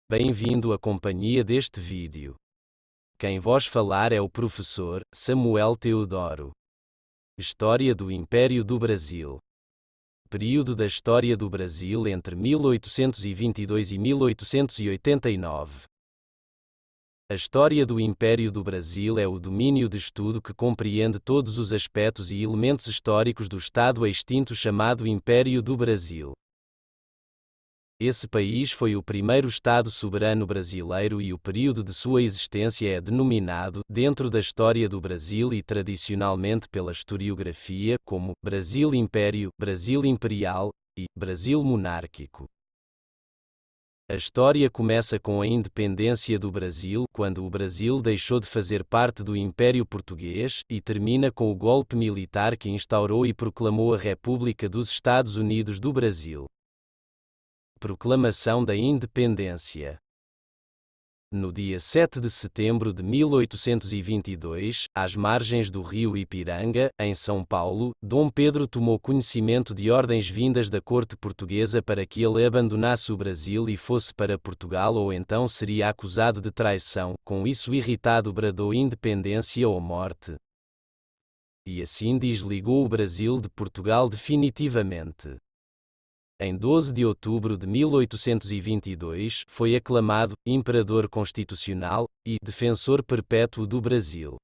Bem-vindo à companhia deste vídeo. Quem vos falar é o professor Samuel Teodoro. História do Império do Brasil. Período da história do Brasil entre 1822 e 1889. A história do Império do Brasil é o domínio de estudo que compreende todos os aspectos e elementos históricos do Estado extinto chamado Império do Brasil. Esse país foi o primeiro Estado soberano brasileiro e o período de sua existência é denominado, dentro da história do Brasil e tradicionalmente pela historiografia, como Brasil Império, Brasil Imperial e Brasil Monárquico. A história começa com a independência do Brasil, quando o Brasil deixou de fazer parte do Império Português, e termina com o golpe militar que instaurou e proclamou a República dos Estados Unidos do Brasil. Proclamação da Independência. No dia 7 de setembro de 1822, às margens do rio Ipiranga, em São Paulo, Dom Pedro tomou conhecimento de ordens vindas da corte portuguesa para que ele abandonasse o Brasil e fosse para Portugal ou então seria acusado de traição. Com isso irritado bradou independência ou morte. E assim desligou o Brasil de Portugal definitivamente. Em 12 de outubro de 1822, foi aclamado Imperador Constitucional e Defensor Perpétuo do Brasil.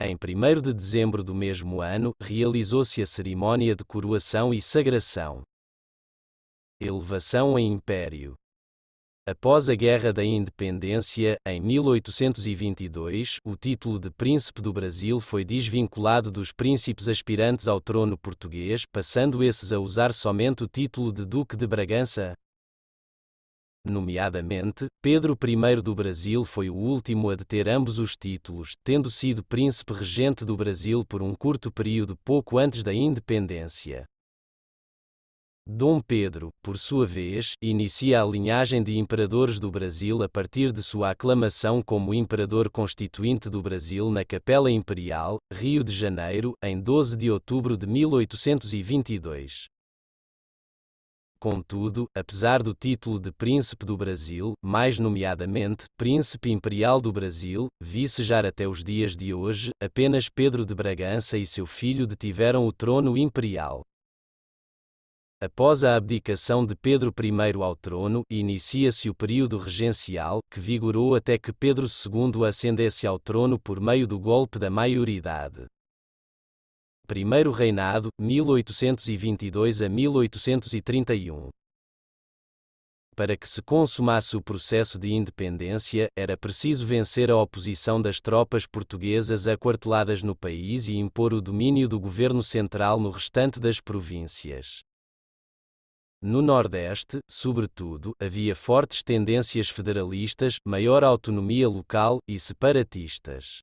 Em 1º de dezembro do mesmo ano, realizou-se a cerimônia de coroação e sagração. Elevação em Império. Após a Guerra da Independência, em 1822, o título de Príncipe do Brasil foi desvinculado dos príncipes aspirantes ao trono português, passando esses a usar somente o título de Duque de Bragança. Nomeadamente, Pedro I do Brasil foi o último a deter ambos os títulos, tendo sido príncipe regente do Brasil por um curto período pouco antes da independência. Dom Pedro, por sua vez, inicia a linhagem de imperadores do Brasil a partir de sua aclamação como Imperador Constituinte do Brasil na Capela Imperial, Rio de Janeiro, em 12 de outubro de 1822. Contudo, apesar do título de Príncipe do Brasil, mais nomeadamente, Príncipe Imperial do Brasil, vicejar até os dias de hoje, apenas Pedro de Bragança e seu filho detiveram o trono imperial. Após a abdicação de Pedro I ao trono, inicia-se o período regencial, que vigorou até que Pedro II ascendesse ao trono por meio do golpe da maioridade. Primeiro reinado, 1822 a 1831. Para que se consumasse o processo de independência, era preciso vencer a oposição das tropas portuguesas aquarteladas no país e impor o domínio do governo central no restante das províncias. No Nordeste, sobretudo, havia fortes tendências federalistas, maior autonomia local e separatistas.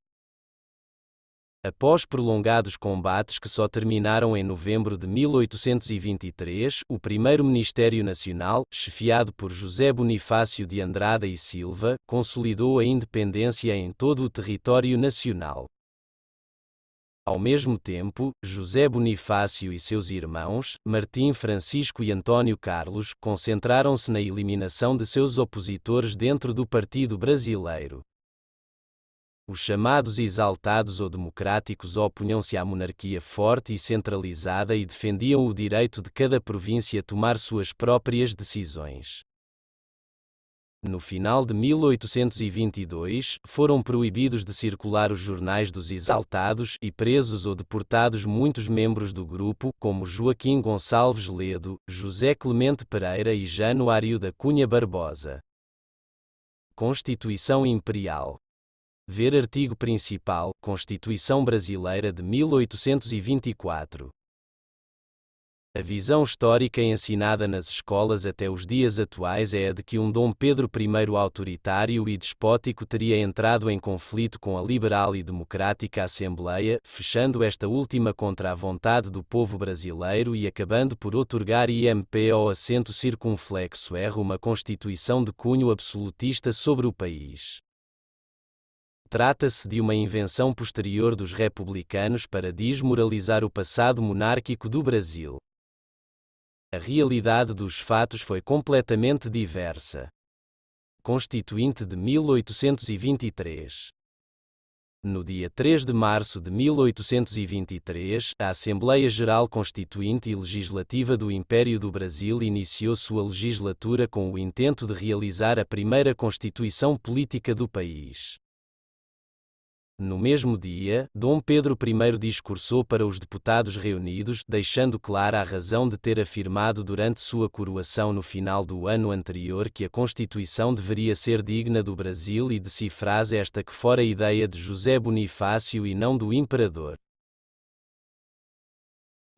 Após prolongados combates que só terminaram em novembro de 1823, o primeiro Ministério Nacional, chefiado por José Bonifácio de Andrada e Silva, consolidou a independência em todo o território nacional. Ao mesmo tempo, José Bonifácio e seus irmãos, Martim Francisco e Antônio Carlos, concentraram-se na eliminação de seus opositores dentro do Partido Brasileiro. Os chamados exaltados ou democráticos opunham-se à monarquia forte e centralizada e defendiam o direito de cada província tomar suas próprias decisões. No final de 1822, foram proibidos de circular os jornais dos exaltados e presos ou deportados muitos membros do grupo, como Joaquim Gonçalves Ledo, José Clemente Pereira e Januário da Cunha Barbosa. Constituição Imperial. Ver artigo principal, Constituição Brasileira de 1824. A visão histórica ensinada nas escolas até os dias atuais é a de que um Dom Pedro I autoritário e despótico teria entrado em conflito com a liberal e democrática Assembleia, fechando esta última contra a vontade do povo brasileiro e acabando por outorgar IMP ao assento circunflexo R uma constituição de cunho absolutista sobre o país. Trata-se de uma invenção posterior dos republicanos para desmoralizar o passado monárquico do Brasil. A realidade dos fatos foi completamente diversa. Constituinte de 1823. No dia 3 de março de 1823, a Assembleia Geral Constituinte e Legislativa do Império do Brasil iniciou sua legislatura com o intento de realizar a primeira Constituição política do país. No mesmo dia, Dom Pedro I discursou para os deputados reunidos, deixando clara a razão de ter afirmado durante sua coroação no final do ano anterior que a Constituição deveria ser digna do Brasil e de si frase esta que fora ideia de José Bonifácio e não do imperador.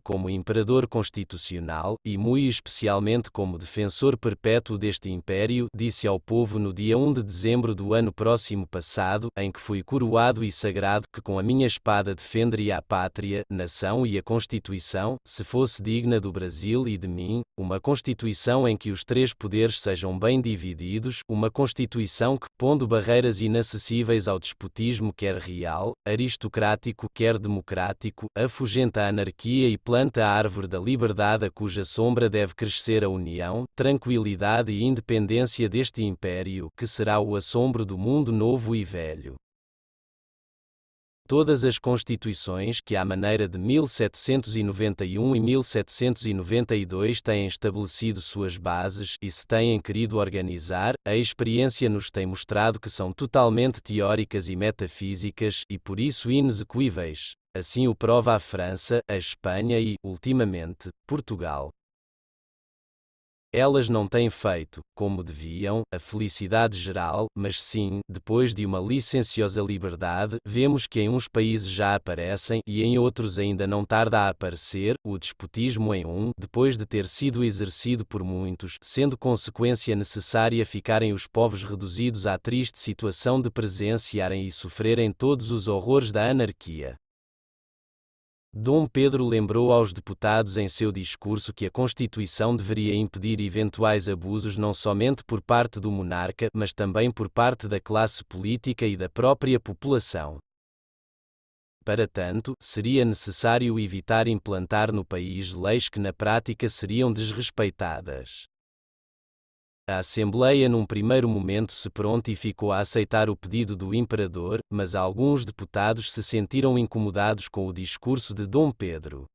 Como imperador constitucional, e muito especialmente como defensor perpétuo deste império, disse ao povo no dia 1 de dezembro do ano próximo passado, em que fui coroado e sagrado, que com a minha espada defenderia a pátria, nação e a Constituição, se fosse digna do Brasil e de mim, uma Constituição em que os três poderes sejam bem divididos, uma Constituição que, pondo barreiras inacessíveis ao despotismo quer real, aristocrático quer democrático, afugenta a anarquia e planta a árvore da liberdade a cuja sombra deve crescer a união, tranquilidade e independência deste império, que será o assombro do mundo novo e velho. Todas as constituições que à maneira de 1791 e 1792 têm estabelecido suas bases e se têm querido organizar, a experiência nos tem mostrado que são totalmente teóricas e metafísicas, e por isso inexequíveis. Assim o prova a França, a Espanha e, ultimamente, Portugal. Elas não têm feito, como deviam, a felicidade geral, mas sim, depois de uma licenciosa liberdade, vemos que em uns países já aparecem, e em outros ainda não tarda a aparecer, o despotismo depois de ter sido exercido por muitos, sendo consequência necessária ficarem os povos reduzidos à triste situação de presenciarem e sofrerem todos os horrores da anarquia. Dom Pedro lembrou aos deputados em seu discurso que a Constituição deveria impedir eventuais abusos não somente por parte do monarca, mas também por parte da classe política e da própria população. Para tanto, seria necessário evitar implantar no país leis que na prática seriam desrespeitadas. A Assembleia num primeiro momento se prontificou a aceitar o pedido do imperador, mas alguns deputados se sentiram incomodados com o discurso de Dom Pedro.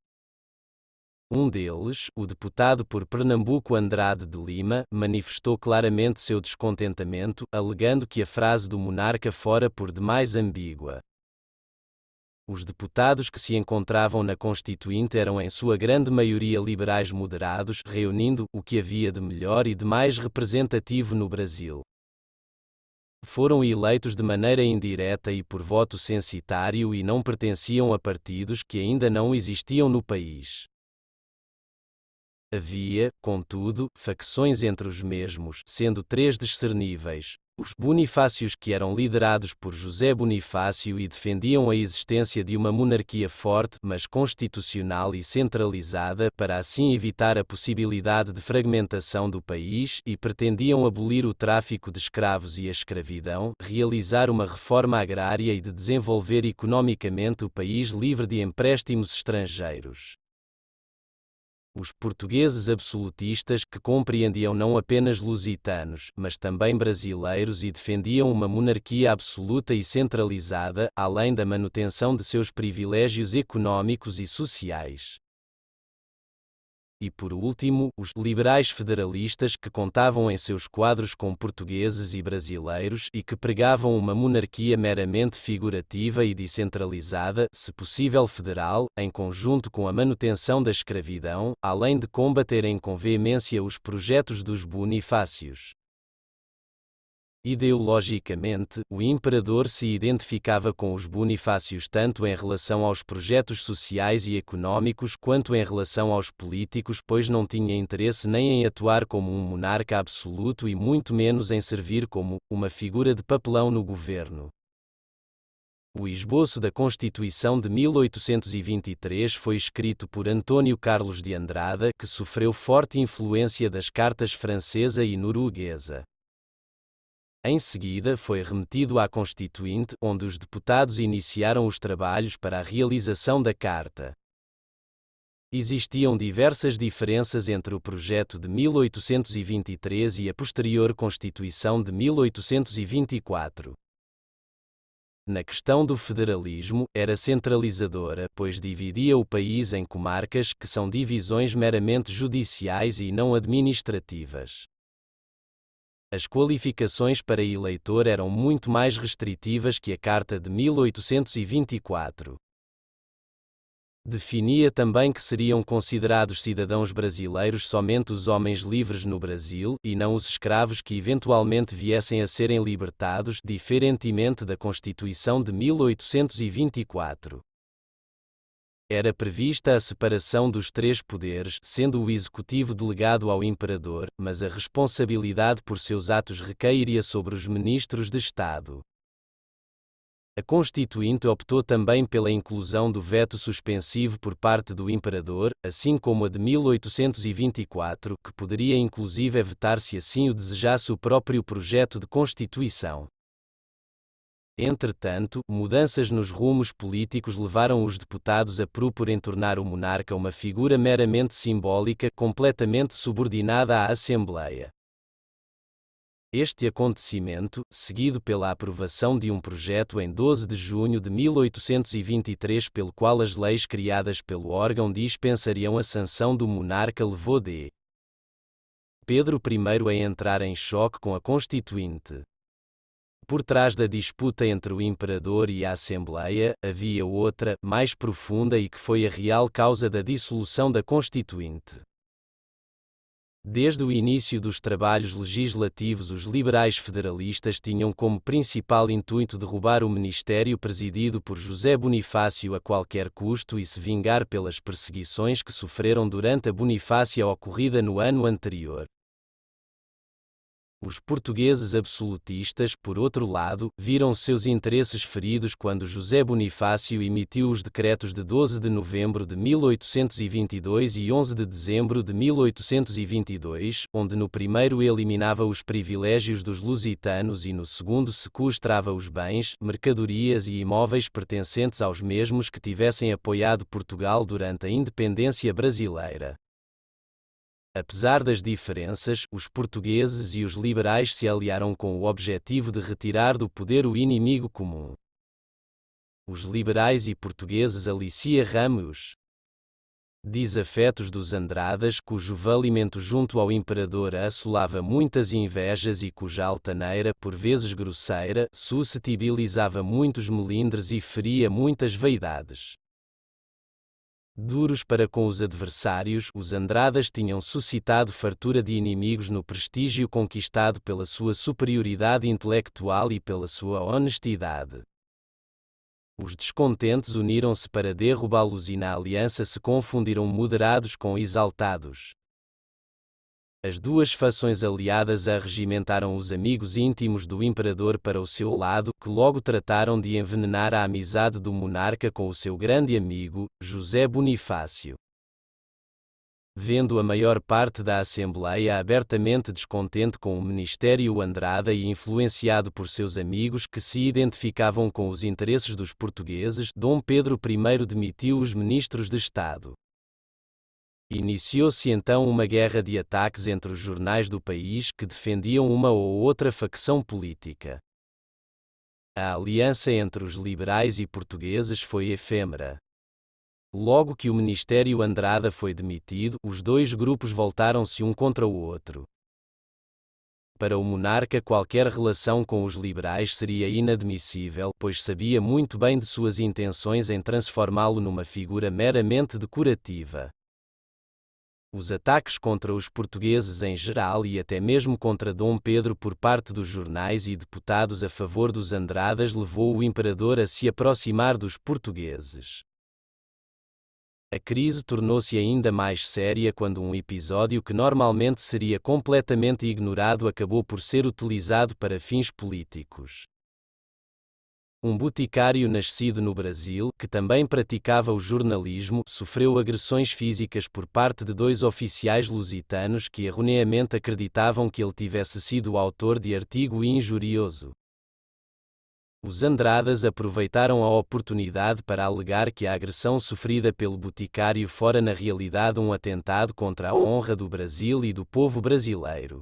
Um deles, o deputado por Pernambuco Andrade de Lima, manifestou claramente seu descontentamento, alegando que a frase do monarca fora por demais ambígua. Os deputados que se encontravam na Constituinte eram em sua grande maioria liberais moderados, reunindo o que havia de melhor e de mais representativo no Brasil. Foram eleitos de maneira indireta e por voto censitário e não pertenciam a partidos que ainda não existiam no país. Havia, contudo, facções entre os mesmos, sendo três discerníveis: os Bonifácios, que eram liderados por José Bonifácio e defendiam a existência de uma monarquia forte, mas constitucional e centralizada, para assim evitar a possibilidade de fragmentação do país, e pretendiam abolir o tráfico de escravos e a escravidão, realizar uma reforma agrária e de desenvolver economicamente o país livre de empréstimos estrangeiros. Os portugueses absolutistas, que compreendiam não apenas lusitanos, mas também brasileiros e defendiam uma monarquia absoluta e centralizada, além da manutenção de seus privilégios econômicos e sociais. E por último, os liberais federalistas, que contavam em seus quadros com portugueses e brasileiros e que pregavam uma monarquia meramente figurativa e descentralizada, se possível federal, em conjunto com a manutenção da escravidão, além de combaterem com veemência os projetos dos Bonifácios. Ideologicamente, o imperador se identificava com os Bonifácios tanto em relação aos projetos sociais e econômicos quanto em relação aos políticos, pois não tinha interesse nem em atuar como um monarca absoluto e muito menos em servir como uma figura de papelão no governo. O esboço da Constituição de 1823 foi escrito por Antônio Carlos de Andrada, que sofreu forte influência das cartas francesa e norueguesa. Em seguida foi remetido à Constituinte, onde os deputados iniciaram os trabalhos para a realização da Carta. Existiam diversas diferenças entre o projeto de 1823 e a posterior Constituição de 1824. Na questão do federalismo, era centralizadora, pois dividia o país em comarcas, que são divisões meramente judiciais e não administrativas. As qualificações para eleitor eram muito mais restritivas que a Carta de 1824. Definia também que seriam considerados cidadãos brasileiros somente os homens livres no Brasil, e não os escravos que eventualmente viessem a serem libertados, diferentemente da Constituição de 1824. Era prevista a separação dos três poderes, sendo o executivo delegado ao imperador, mas a responsabilidade por seus atos recairia sobre os ministros de Estado. A Constituinte optou também pela inclusão do veto suspensivo por parte do imperador, assim como a de 1824, que poderia inclusive vetar se assim o desejasse o próprio projeto de Constituição. Entretanto, mudanças nos rumos políticos levaram os deputados a proporem tornar o monarca uma figura meramente simbólica, completamente subordinada à Assembleia. Este acontecimento, seguido pela aprovação de um projeto em 12 de junho de 1823 pelo qual as leis criadas pelo órgão dispensariam a sanção do monarca, levou D. Pedro I a entrar em choque com a Constituinte. Por trás da disputa entre o imperador e a Assembleia, havia outra, mais profunda e que foi a real causa da dissolução da Constituinte. Desde o início dos trabalhos legislativos, os liberais federalistas tinham como principal intuito derrubar o ministério presidido por José Bonifácio a qualquer custo e se vingar pelas perseguições que sofreram durante a Bonifácia ocorrida no ano anterior. Os portugueses absolutistas, por outro lado, viram seus interesses feridos quando José Bonifácio emitiu os decretos de 12 de novembro de 1822 e 11 de dezembro de 1822, onde no primeiro eliminava os privilégios dos lusitanos e no segundo sequestrava os bens, mercadorias e imóveis pertencentes aos mesmos que tivessem apoiado Portugal durante a independência brasileira. Apesar das diferenças, os portugueses e os liberais se aliaram com o objetivo de retirar do poder o inimigo comum. Os liberais e portugueses Alicia Ramos, desafetos dos Andradas, cujo valimento junto ao imperador assolava muitas invejas e cuja altaneira, por vezes grosseira, suscetibilizava muitos melindres e feria muitas vaidades. Duros para com os adversários, os Andradas tinham suscitado fartura de inimigos no prestígio conquistado pela sua superioridade intelectual e pela sua honestidade. Os descontentes uniram-se para derrubá-los e na aliança se confundiram moderados com exaltados. As duas fações aliadas arregimentaram os amigos íntimos do imperador para o seu lado, que logo trataram de envenenar a amizade do monarca com o seu grande amigo, José Bonifácio. Vendo a maior parte da Assembleia abertamente descontente com o Ministério Andrada e influenciado por seus amigos que se identificavam com os interesses dos portugueses, Dom Pedro I demitiu os ministros de Estado. Iniciou-se então uma guerra de ataques entre os jornais do país que defendiam uma ou outra facção política. A aliança entre os liberais e portugueses foi efêmera. Logo que o Ministério Andrada foi demitido, os dois grupos voltaram-se um contra o outro. Para o monarca, qualquer relação com os liberais seria inadmissível, pois sabia muito bem de suas intenções em transformá-lo numa figura meramente decorativa. Os ataques contra os portugueses em geral e até mesmo contra Dom Pedro por parte dos jornais e deputados a favor dos Andradas levou o imperador a se aproximar dos portugueses. A crise tornou-se ainda mais séria quando um episódio que normalmente seria completamente ignorado acabou por ser utilizado para fins políticos. Um boticário nascido no Brasil, que também praticava o jornalismo, sofreu agressões físicas por parte de dois oficiais lusitanos que erroneamente acreditavam que ele tivesse sido o autor de artigo injurioso. Os Andradas aproveitaram a oportunidade para alegar que a agressão sofrida pelo boticário fora na realidade um atentado contra a honra do Brasil e do povo brasileiro.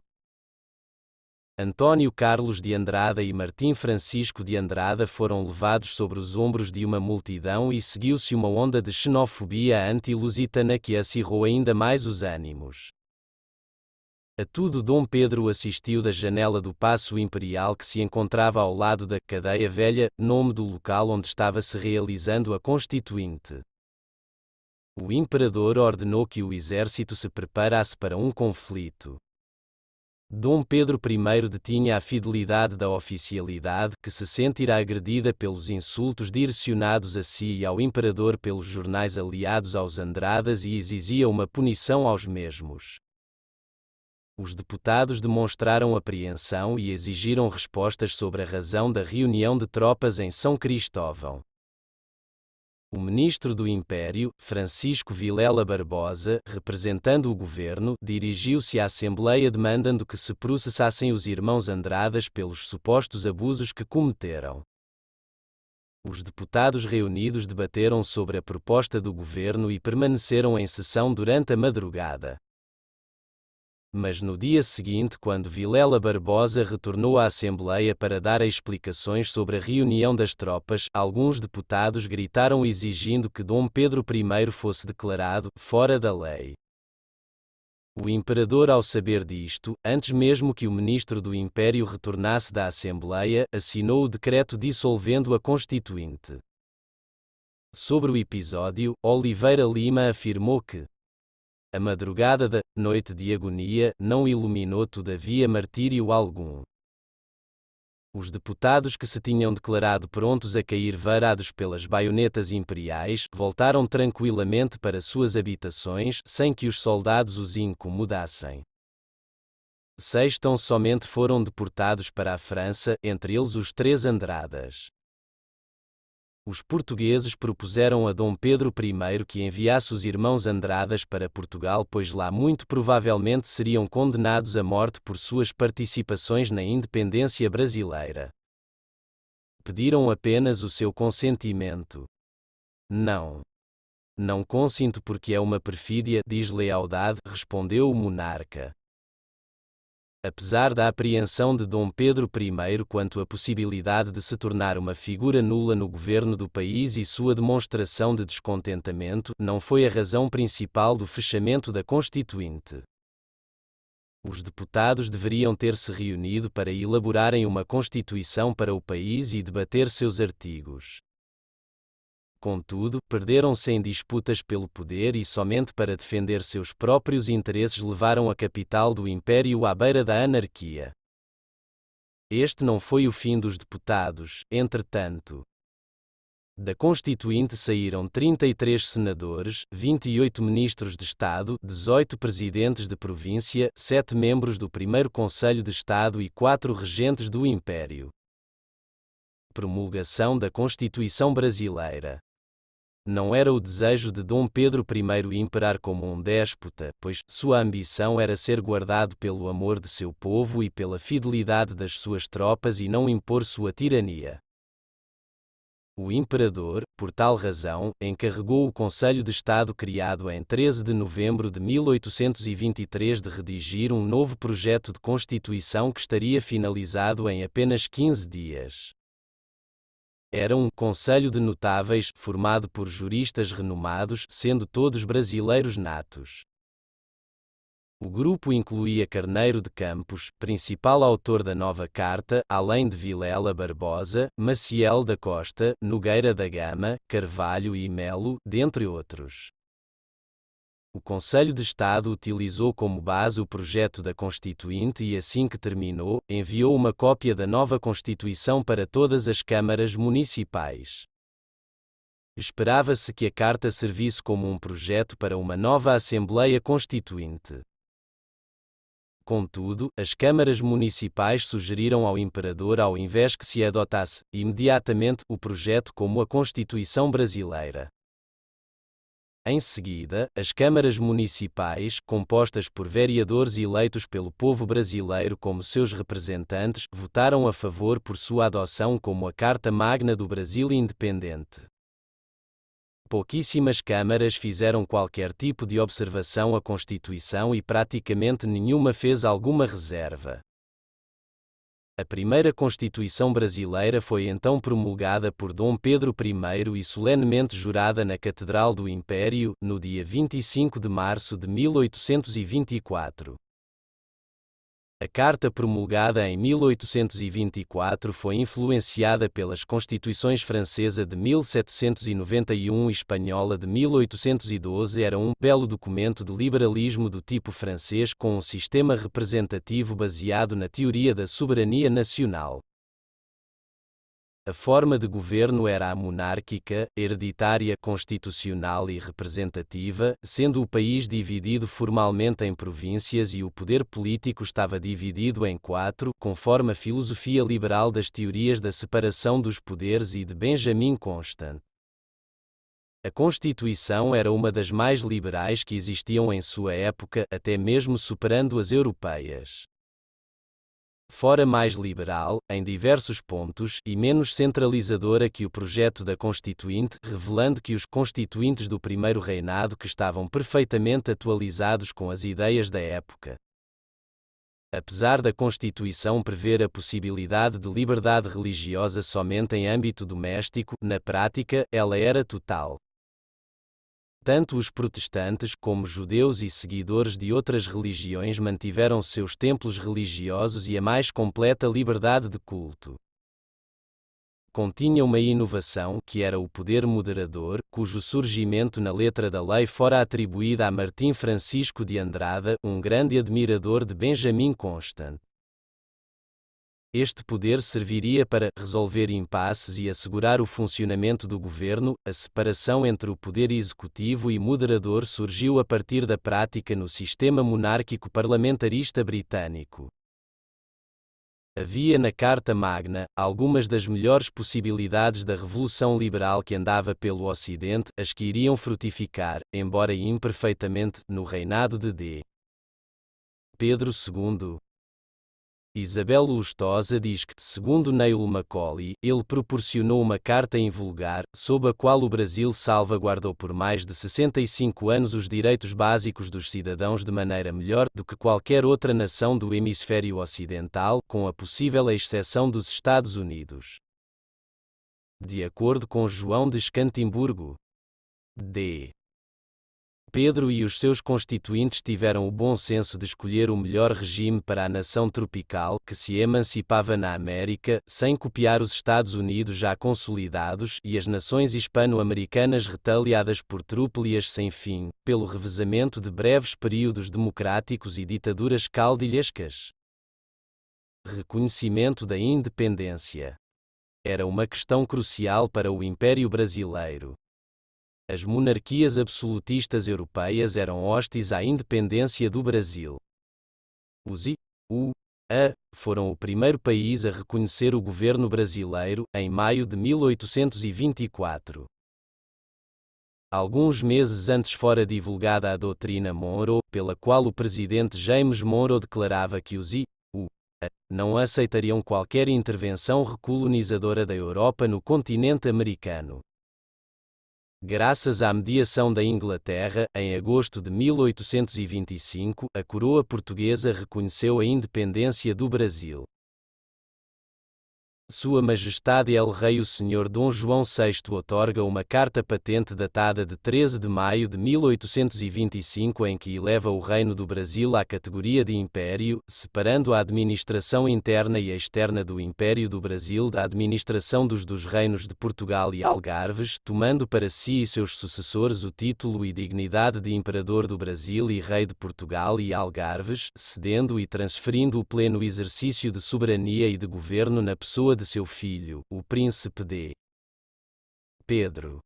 Antônio Carlos de Andrada e Martim Francisco de Andrada foram levados sobre os ombros de uma multidão e seguiu-se uma onda de xenofobia anti-lusitana que acirrou ainda mais os ânimos. A tudo Dom Pedro assistiu da janela do Paço Imperial que se encontrava ao lado da Cadeia Velha, nome do local onde estava se realizando a Constituinte. O imperador ordenou que o exército se preparasse para um conflito. Dom Pedro I detinha a fidelidade da oficialidade, que se sentirá agredida pelos insultos direcionados a si e ao imperador pelos jornais aliados aos Andradas e exigia uma punição aos mesmos. Os deputados demonstraram apreensão e exigiram respostas sobre a razão da reunião de tropas em São Cristóvão. O ministro do Império, Francisco Vilela Barbosa, representando o governo, dirigiu-se à Assembleia demandando que se processassem os irmãos Andradas pelos supostos abusos que cometeram. Os deputados reunidos debateram sobre a proposta do governo e permaneceram em sessão durante a madrugada. Mas no dia seguinte, quando Vilela Barbosa retornou à Assembleia para dar explicações sobre a reunião das tropas, alguns deputados gritaram exigindo que Dom Pedro I fosse declarado fora da lei. O imperador, ao saber disto, antes mesmo que o ministro do Império retornasse da Assembleia, assinou o decreto dissolvendo a Constituinte. Sobre o episódio, Oliveira Lima afirmou que a madrugada da noite de agonia não iluminou todavia martírio algum. Os deputados que se tinham declarado prontos a cair varados pelas baionetas imperiais, voltaram tranquilamente para suas habitações, sem que os soldados os incomodassem. 6 tão somente foram deportados para a França, entre eles os 3 Andradas. Os portugueses propuseram a Dom Pedro I que enviasse os irmãos Andradas para Portugal, pois lá muito provavelmente seriam condenados à morte por suas participações na independência brasileira. Pediram apenas o seu consentimento. Não. Não consinto porque é uma perfídia, deslealdade, respondeu o monarca. Apesar da apreensão de Dom Pedro I quanto à possibilidade de se tornar uma figura nula no governo do país e sua demonstração de descontentamento, não foi a razão principal do fechamento da Constituinte. Os deputados deveriam ter se reunido para elaborarem uma Constituição para o país e debater seus artigos. Contudo, perderam-se em disputas pelo poder e somente para defender seus próprios interesses levaram a capital do Império à beira da anarquia. Este não foi o fim dos deputados, entretanto. Da Constituinte saíram 33 senadores, 28 ministros de Estado, 18 presidentes de província, 7 membros do primeiro Conselho de Estado e 4 regentes do Império. Promulgação da Constituição Brasileira. Não era o desejo de Dom Pedro I imperar como um déspota, pois sua ambição era ser guardado pelo amor de seu povo e pela fidelidade das suas tropas e não impor sua tirania. O imperador, por tal razão, encarregou o Conselho de Estado criado em 13 de novembro de 1823 de redigir um novo projeto de Constituição que estaria finalizado em apenas 15 dias. Era um conselho de notáveis, formado por juristas renomados, sendo todos brasileiros natos. O grupo incluía Carneiro de Campos, principal autor da nova carta, além de Vilela Barbosa, Maciel da Costa, Nogueira da Gama, Carvalho e Melo, dentre outros. O Conselho de Estado utilizou como base o projeto da Constituinte e, assim que terminou, enviou uma cópia da nova Constituição para todas as câmaras municipais. Esperava-se que a carta servisse como um projeto para uma nova Assembleia Constituinte. Contudo, as câmaras municipais sugeriram ao imperador ao invés que se adotasse, imediatamente, o projeto como a Constituição brasileira. Em seguida, as câmaras municipais, compostas por vereadores eleitos pelo povo brasileiro como seus representantes, votaram a favor por sua adoção como a Carta Magna do Brasil independente. Pouquíssimas câmaras fizeram qualquer tipo de observação à Constituição e praticamente nenhuma fez alguma reserva. A primeira Constituição brasileira foi então promulgada por Dom Pedro I e solenemente jurada na Catedral do Império, no dia 25 de março de 1824. A Carta promulgada em 1824 foi influenciada pelas Constituições francesa de 1791 e espanhola de 1812. Era um belo documento de liberalismo do tipo francês com um sistema representativo baseado na teoria da soberania nacional. A forma de governo era a monárquica, hereditária, constitucional e representativa, sendo o país dividido formalmente em províncias e o poder político estava dividido em 4, conforme a filosofia liberal das teorias da separação dos poderes e de Benjamin Constant. A Constituição era uma das mais liberais que existiam em sua época, até mesmo superando as europeias. Fora mais liberal, em diversos pontos, e menos centralizadora que o projeto da Constituinte, revelando que os constituintes do primeiro reinado que estavam perfeitamente atualizados com as ideias da época. Apesar da Constituição prever a possibilidade de liberdade religiosa somente em âmbito doméstico, na prática, ela era total. Tanto os protestantes como judeus e seguidores de outras religiões mantiveram seus templos religiosos e a mais completa liberdade de culto. Continha uma inovação que era o poder moderador, cujo surgimento na letra da lei fora atribuída a Martim Francisco de Andrada, um grande admirador de Benjamin Constant. Este poder serviria para resolver impasses e assegurar o funcionamento do governo. A separação entre o poder executivo e moderador surgiu a partir da prática no sistema monárquico parlamentarista britânico. Havia na Carta Magna algumas das melhores possibilidades da revolução liberal que andava pelo Ocidente, as que iriam frutificar, embora imperfeitamente, no reinado de D. Pedro II. Isabel Lustosa diz que, segundo Neil Macaulay, ele proporcionou uma carta invulgar, sob a qual o Brasil salvaguardou por mais de 65 anos os direitos básicos dos cidadãos de maneira melhor do que qualquer outra nação do hemisfério ocidental, com a possível exceção dos Estados Unidos. De acordo com João de Escantimburgo, D. Pedro e os seus constituintes tiveram o bom senso de escolher o melhor regime para a nação tropical, que se emancipava na América, sem copiar os Estados Unidos já consolidados, e as nações hispano-americanas retaliadas por tropelias sem fim, pelo revezamento de breves períodos democráticos e ditaduras caudilhescas. Reconhecimento da independência. Era uma questão crucial para o Império Brasileiro. As monarquias absolutistas europeias eram hostis à independência do Brasil. Os I.U.A. foram o primeiro país a reconhecer o governo brasileiro, em maio de 1824. Alguns meses antes fora divulgada a doutrina Monroe, pela qual o presidente James Monroe declarava que os I.U.A. não aceitariam qualquer intervenção recolonizadora da Europa no continente americano. Graças à mediação da Inglaterra, em agosto de 1825, a coroa portuguesa reconheceu a independência do Brasil. Sua Majestade El Rei o Sr. Dom João VI outorga uma carta patente datada de 13 de maio de 1825 em que eleva o Reino do Brasil à categoria de Império, separando a administração interna e externa do Império do Brasil da administração dos reinos de Portugal e Algarves, tomando para si e seus sucessores o título e dignidade de Imperador do Brasil e Rei de Portugal e Algarves, cedendo e transferindo o pleno exercício de soberania e de governo na pessoa de seu filho, o príncipe D. Pedro.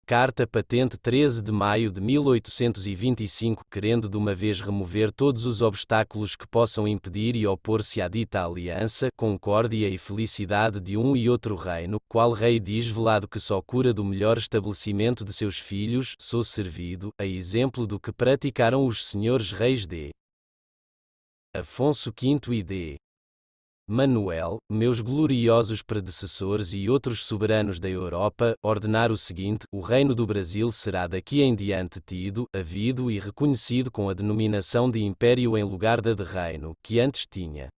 Carta Patente 13 de maio de 1825, querendo de uma vez remover todos os obstáculos que possam impedir e opor-se à dita aliança, concórdia e felicidade de um e outro reino, qual rei diz velado que só cura do melhor estabelecimento de seus filhos, sou servido, a exemplo do que praticaram os senhores reis de Afonso V e de Manuel, meus gloriosos predecessores e outros soberanos da Europa, ordenar o seguinte: o reino do Brasil será daqui em diante tido, havido e reconhecido com a denominação de império em lugar da de reino, que antes tinha.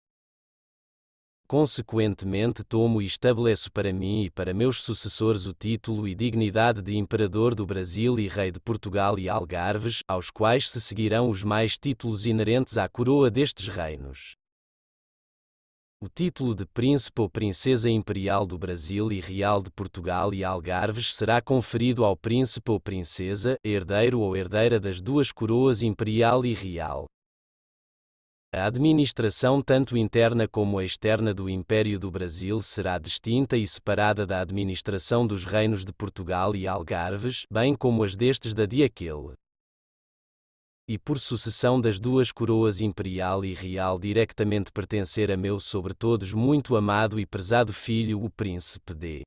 Consequentemente tomo e estabeleço para mim e para meus sucessores o título e dignidade de Imperador do Brasil e Rei de Portugal e Algarves, aos quais se seguirão os mais títulos inerentes à coroa destes reinos. O título de Príncipe ou Princesa Imperial do Brasil e Real de Portugal e Algarves será conferido ao Príncipe ou Princesa, herdeiro ou herdeira das duas coroas Imperial e Real. A administração tanto interna como externa do Império do Brasil será distinta e separada da administração dos reinos de Portugal e Algarves, bem como as destes da de aquele. E por sucessão das duas coroas imperial e real diretamente pertencer a meu sobre todos muito amado e prezado filho o príncipe de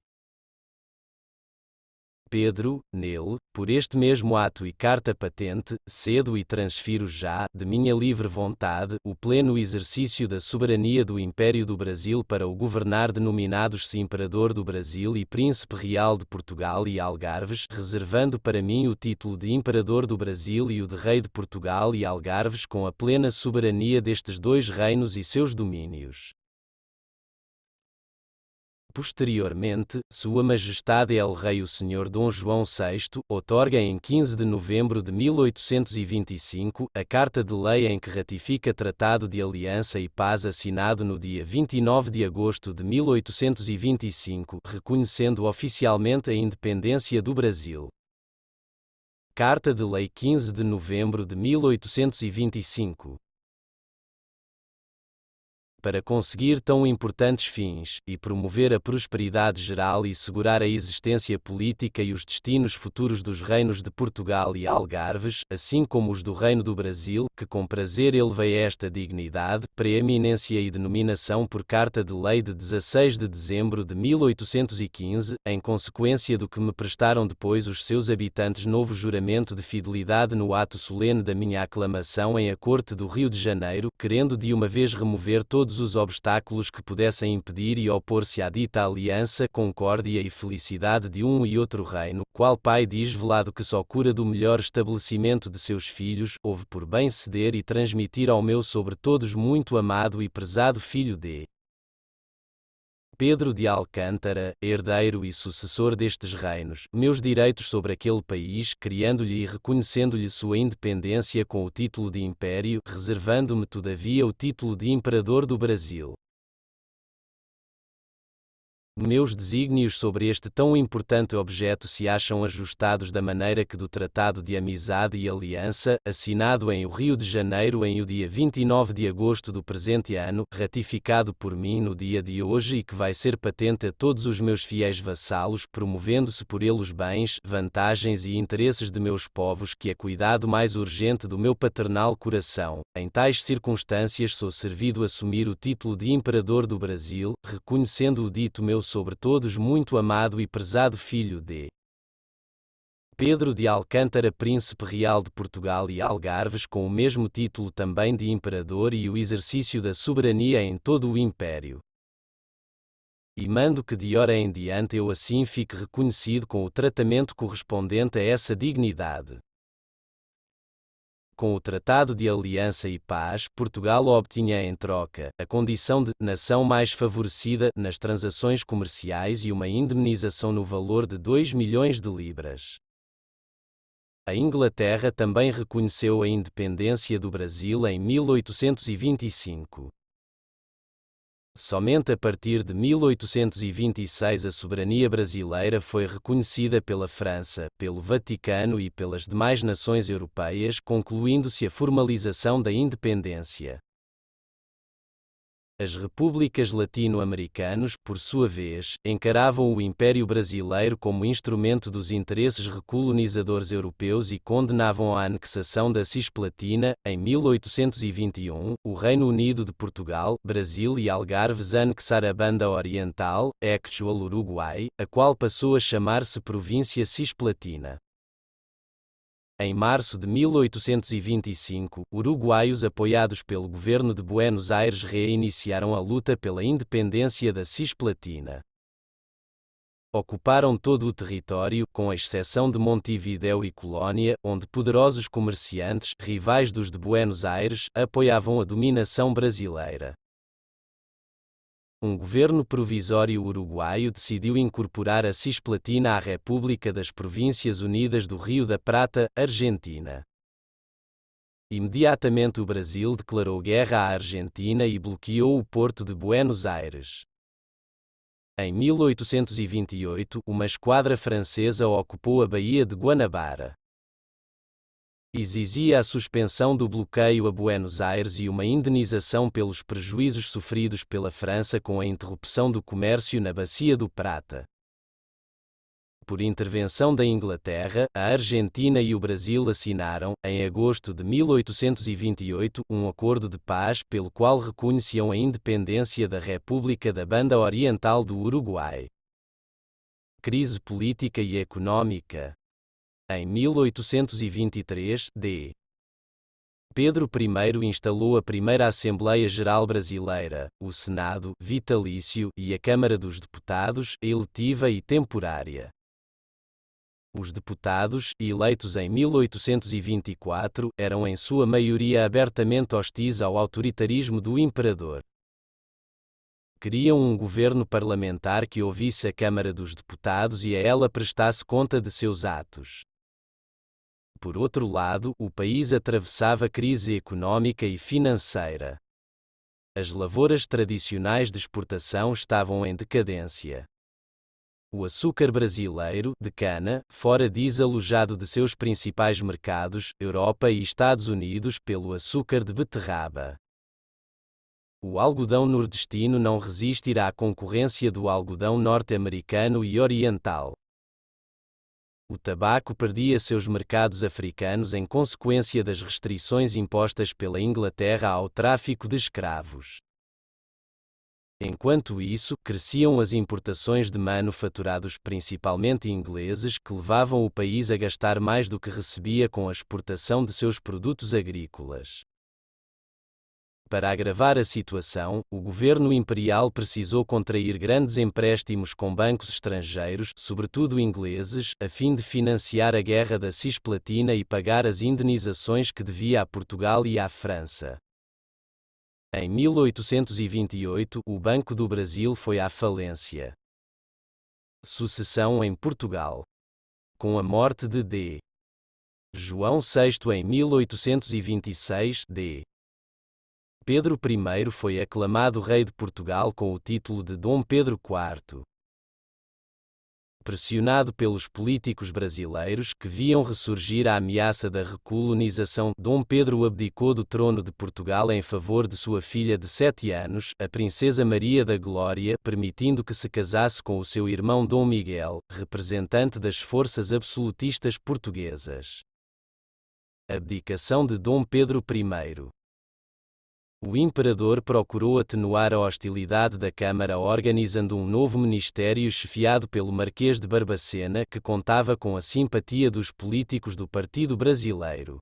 Pedro, nele, por este mesmo ato e carta patente, cedo e transfiro já, de minha livre vontade, o pleno exercício da soberania do Império do Brasil para o governar denominados-se Imperador do Brasil e Príncipe Real de Portugal e Algarves, reservando para mim o título de Imperador do Brasil e o de Rei de Portugal e Algarves com a plena soberania destes dois reinos e seus domínios. Posteriormente, Sua Majestade El Rei o Sr. Dom João VI, outorga em 15 de novembro de 1825, a Carta de Lei em que ratifica Tratado de Aliança e Paz assinado no dia 29 de agosto de 1825, reconhecendo oficialmente a independência do Brasil. Carta de Lei 15 de novembro de 1825. Para conseguir tão importantes fins, e promover a prosperidade geral e segurar a existência política e os destinos futuros dos reinos de Portugal e Algarves, assim como os do Reino do Brasil, que com prazer elevei esta dignidade, preeminência e denominação por Carta de Lei de 16 de dezembro de 1815, em consequência do que me prestaram depois os seus habitantes novo juramento de fidelidade no ato solene da minha aclamação em a Corte do Rio de Janeiro, querendo de uma vez remover todos os obstáculos que pudessem impedir e opor-se à dita aliança, concórdia e felicidade de um e outro reino, qual pai diz velado que só cura do melhor estabelecimento de seus filhos, houve por bem ceder e transmitir ao meu sobre todos muito amado e prezado filho de Pedro de Alcântara, herdeiro e sucessor destes reinos, meus direitos sobre aquele país, criando-lhe e reconhecendo-lhe sua independência com o título de Império, reservando-me todavia o título de Imperador do Brasil. Meus desígnios sobre este tão importante objeto se acham ajustados da maneira que do Tratado de Amizade e Aliança, assinado em o Rio de Janeiro em o dia 29 de agosto do presente ano, ratificado por mim no dia de hoje e que vai ser patente a todos os meus fiéis vassalos, promovendo-se por ele os bens, vantagens e interesses de meus povos, que é cuidado mais urgente do meu paternal coração. Em tais circunstâncias sou servido assumir o título de Imperador do Brasil, reconhecendo o dito meu sobre todos muito amado e prezado filho de Pedro de Alcântara, Príncipe Real de Portugal e Algarves, com o mesmo título também de Imperador e o exercício da soberania em todo o Império. E mando que de hora em diante eu assim fique reconhecido com o tratamento correspondente a essa dignidade. Com o Tratado de Aliança e Paz, Portugal obtinha em troca a condição de nação mais favorecida nas transações comerciais e uma indemnização no valor de 2 milhões de libras. A Inglaterra também reconheceu a independência do Brasil em 1825. Somente a partir de 1826 a soberania brasileira foi reconhecida pela França, pelo Vaticano e pelas demais nações europeias, concluindo-se a formalização da independência. As repúblicas latino-americanas, por sua vez, encaravam o Império Brasileiro como instrumento dos interesses recolonizadores europeus e condenavam a anexação da Cisplatina. Em 1821, o Reino Unido de Portugal, Brasil e Algarves anexar a Banda Oriental, actual Uruguai, a qual passou a chamar-se Província Cisplatina. Em março de 1825, uruguaios apoiados pelo governo de Buenos Aires reiniciaram a luta pela independência da Cisplatina. Ocuparam todo o território, com exceção de Montevidéu e Colônia, onde poderosos comerciantes, rivais dos de Buenos Aires, apoiavam a dominação brasileira. Um governo provisório uruguaio decidiu incorporar a Cisplatina à República das Províncias Unidas do Rio da Prata, Argentina. Imediatamente o Brasil declarou guerra à Argentina e bloqueou o porto de Buenos Aires. Em 1828, uma esquadra francesa ocupou a Baía de Guanabara. Exigia a suspensão do bloqueio a Buenos Aires e uma indenização pelos prejuízos sofridos pela França com a interrupção do comércio na Bacia do Prata. Por intervenção da Inglaterra, a Argentina e o Brasil assinaram, em agosto de 1828, um acordo de paz pelo qual reconheciam a independência da República da Banda Oriental do Uruguai. Crise política e econômica. Em 1823, D. Pedro I instalou a primeira Assembleia Geral Brasileira, o Senado, vitalício, e a Câmara dos Deputados, eletiva e temporária. Os deputados, eleitos em 1824, eram em sua maioria abertamente hostis ao autoritarismo do imperador. Queriam um governo parlamentar que ouvisse a Câmara dos Deputados e a ela prestasse conta de seus atos. Por outro lado, o país atravessava crise econômica e financeira. As lavouras tradicionais de exportação estavam em decadência. O açúcar brasileiro, de cana, fora desalojado de seus principais mercados, Europa e Estados Unidos, pelo açúcar de beterraba. O algodão nordestino não resistirá à concorrência do algodão norte-americano e oriental. O tabaco perdia seus mercados africanos em consequência das restrições impostas pela Inglaterra ao tráfico de escravos. Enquanto isso, cresciam as importações de manufaturados principalmente ingleses que levavam o país a gastar mais do que recebia com a exportação de seus produtos agrícolas. Para agravar a situação, o governo imperial precisou contrair grandes empréstimos com bancos estrangeiros, sobretudo ingleses, a fim de financiar a guerra da Cisplatina e pagar as indenizações que devia a Portugal e à França. Em 1828, o Banco do Brasil foi à falência. Sucessão em Portugal. Com a morte de D. João VI em 1826, D. Pedro I foi aclamado rei de Portugal com o título de Dom Pedro IV. Pressionado pelos políticos brasileiros que viam ressurgir a ameaça da recolonização, Dom Pedro abdicou do trono de Portugal em favor de sua filha de 7 anos, a Princesa Maria da Glória, permitindo que se casasse com o seu irmão Dom Miguel, representante das forças absolutistas portuguesas. Abdicação de Dom Pedro I. O imperador procurou atenuar a hostilidade da Câmara organizando um novo ministério chefiado pelo Marquês de Barbacena, que contava com a simpatia dos políticos do Partido Brasileiro.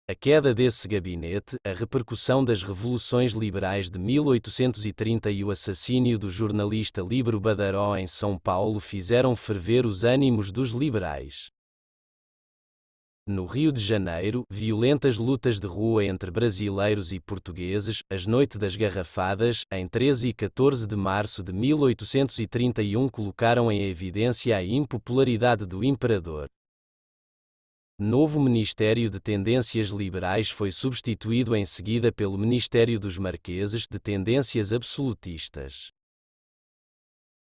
A queda desse gabinete, a repercussão das revoluções liberais de 1830 e o assassínio do jornalista Líbero Badaró em São Paulo fizeram ferver os ânimos dos liberais. No Rio de Janeiro, violentas lutas de rua entre brasileiros e portugueses, as Noite das Garrafadas, em 13 e 14 de março de 1831 colocaram em evidência a impopularidade do imperador. Novo Ministério de Tendências Liberais foi substituído em seguida pelo Ministério dos Marqueses de Tendências Absolutistas.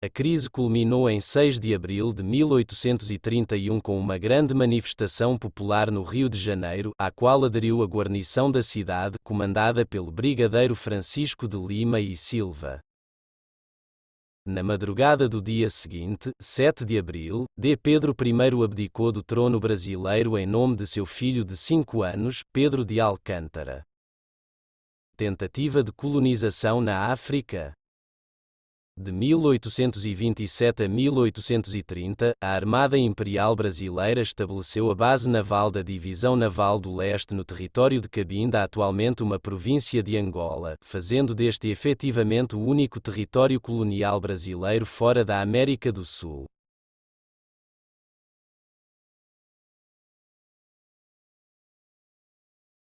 A crise culminou em 6 de abril de 1831 com uma grande manifestação popular no Rio de Janeiro, à qual aderiu a guarnição da cidade, comandada pelo brigadeiro Francisco de Lima e Silva. Na madrugada do dia seguinte, 7 de abril, Pedro I abdicou do trono brasileiro em nome de seu filho de 5 anos, Pedro de Alcântara. Tentativa de colonização na África. De 1827 a 1830, a Armada Imperial Brasileira estabeleceu a base naval da Divisão Naval do Leste no território de Cabinda, atualmente uma província de Angola, fazendo deste efetivamente o único território colonial brasileiro fora da América do Sul.